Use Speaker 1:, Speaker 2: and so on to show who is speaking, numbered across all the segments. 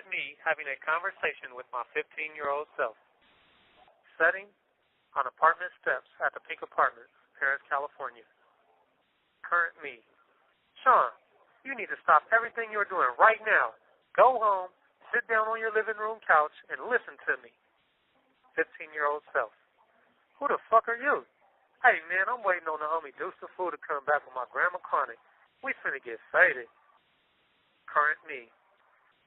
Speaker 1: me having a conversation with my 15-year-old self. Setting on apartment steps at the Pink Apartments, Paris, California. Current me. Sean, you need to stop everything you're doing right now. Go home, sit down on your living room couch, and listen to me. 15-year-old self. Who the fuck are you? Hey, man, I'm waiting on the homie Deuce the Fool to come back with my Grandma Chronic. We finna get faded. Current me.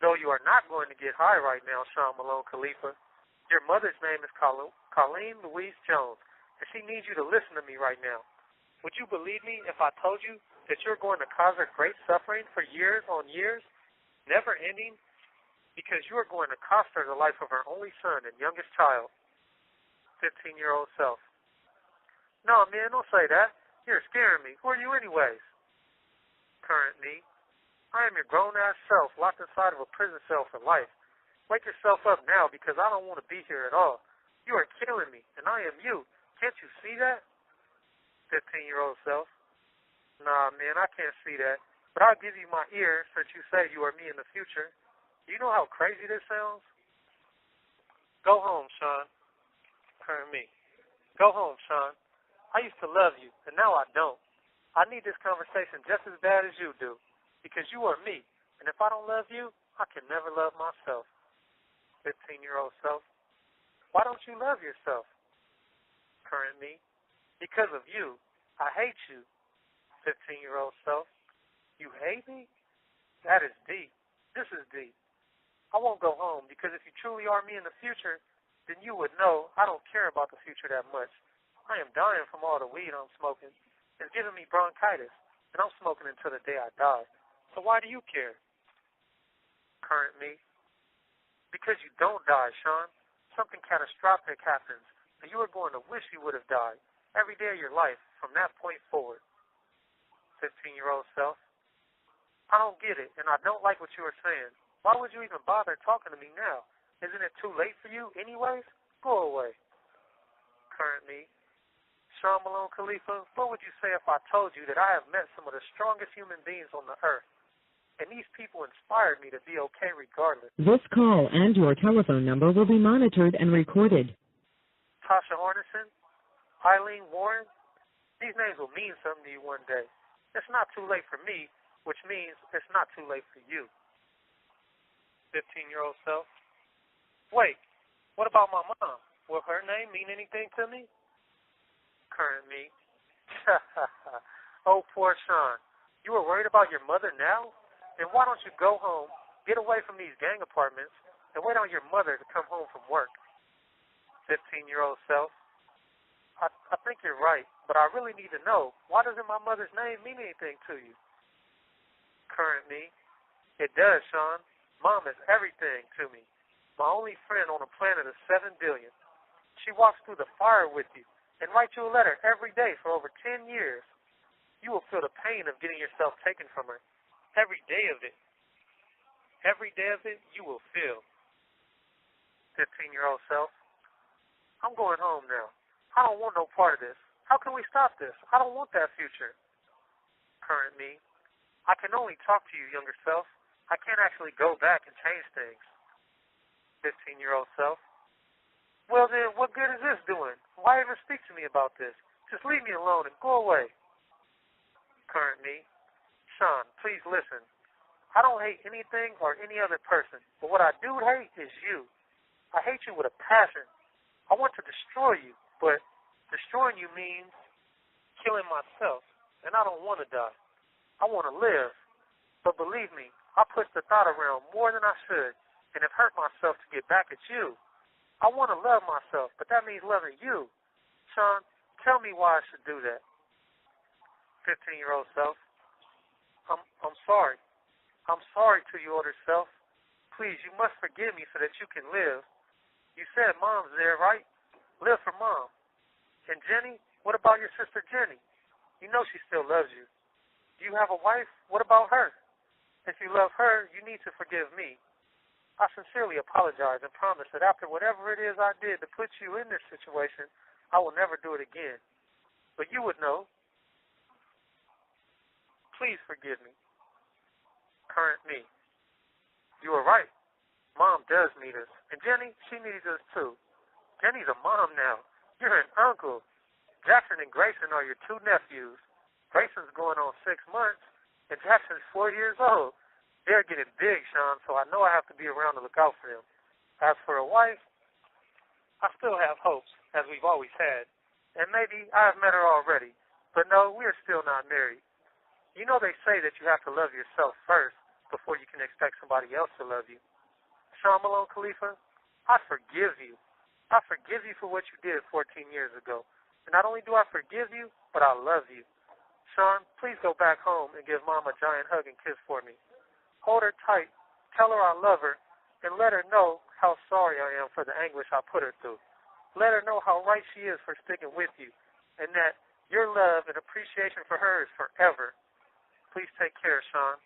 Speaker 1: No, you are not going to get high right now, Sean Malone Khalifa. Your mother's name is Colleen Louise Jones, and she needs you to listen to me right now. Would you believe me if I told you that you're going to cause her great suffering for years on years, never ending, because you are going to cost her the life of her only son and youngest child? 15-year-old self. No, man, don't say that. You're scaring me. Who are you anyways? Current me. I am your grown-ass self locked inside of a prison cell for life. Wake yourself up now because I don't want to be here at all. You are killing me, and I am you. Can't you see that? 15-year-old self. Nah, man, I can't see that. But I'll give you my ear since you say you are me in the future. Do you know how crazy this sounds? Go home, Sean. Current me. Go home, Sean. I used to love you, and now I don't. I need this conversation just as bad as you do, because you are me, and if I don't love you, I can never love myself. 15-year-old self. Why don't you love yourself? Current me. Because of you. I hate you. 15-year-old self. You hate me? That is deep. This is deep. I won't go home because if you truly are me in the future, then you would know I don't care about the future that much. I am dying from all the weed I'm smoking. It's giving me bronchitis, and I'm smoking until the day I die. So why do you care? Current me. Because you don't die, Sean. Something catastrophic happens, and you are going to wish you would have died every day of your life from that point forward. 15-year-old self. I don't get it, and I don't like what you are saying. Why would you even bother talking to me now? Isn't it too late for you anyways? Go away. Current me. Sean Malone Khalifa, what would you say if I told you that I have met some of the strongest human beings on the earth? And these people inspired me to be okay regardless.
Speaker 2: This call and your telephone number will be monitored and recorded.
Speaker 1: Tasha Hornerson, Eileen Warren, these names will mean something to you one day. It's not too late for me, which means it's not too late for you. 15-year-old self. Wait, what about my mom? Will her name mean anything to me? Current me. Oh, poor Sean. You are worried about your mother now? Then why don't you go home, get away from these gang apartments, and wait on your mother to come home from work? 15-year-old self. I think you're right, but I really need to know, why doesn't my mother's name mean anything to you? Current me. It does, Sean. Mom is everything to me. My only friend on a planet of 7 billion. She walks through the fire with you and writes you a letter every day for over 10 years. You will feel the pain of getting yourself taken from her. Every day of it. Every day of it, you will feel. 15-year-old self. I'm going home now. I don't want no part of this. How can we stop this? I don't want that future. Current me. I can only talk to you, younger self. I can't actually go back and change things. 15-year-old self. Well then, what good is this doing? Why even speak to me about this? Just leave me alone and go away. Current me. Sean, please listen. I don't hate anything or any other person, but what I do hate is you. I hate you with a passion. I want to destroy you, but destroying you means killing myself, and I don't want to die. I want to live, but believe me, I push the thought around more than I should, and have hurt myself to get back at you. I want to love myself, but that means loving you. Sean, tell me why I should do that. 15-year-old self. I'm sorry. I'm sorry to you, older self. Please, you must forgive me so that you can live. You said Mom's there, right? Live for Mom. And Jenny, what about your sister Jenny? You know she still loves you. Do you have a wife? What about her? If you love her, you need to forgive me. I sincerely apologize and promise that after whatever it is I did to put you in this situation, I will never do it again. But you would know. Please forgive me. Current me. You were right. Mom does need us. And Jenny, she needs us too. Jenny's a mom now. You're an uncle. Jackson and Grayson are your two nephews. Grayson's going on 6 months, and Jackson's 4 years old. They're getting big, Sean, so I know I have to be around to look out for them. As for a wife, I still have hopes, as we've always had. And maybe I have met her already. But no, we are still not married. You know they say that you have to love yourself first before you can expect somebody else to love you. Sean Malone Khalifa, I forgive you. I forgive you for what you did 14 years ago. And not only do I forgive you, but I love you. Sean, please go back home and give Mom a giant hug and kiss for me. Hold her tight, tell her I love her, and let her know how sorry I am for the anguish I put her through. Let her know how right she is for sticking with you, and that your love and appreciation for her is forever. Please take care, Sean.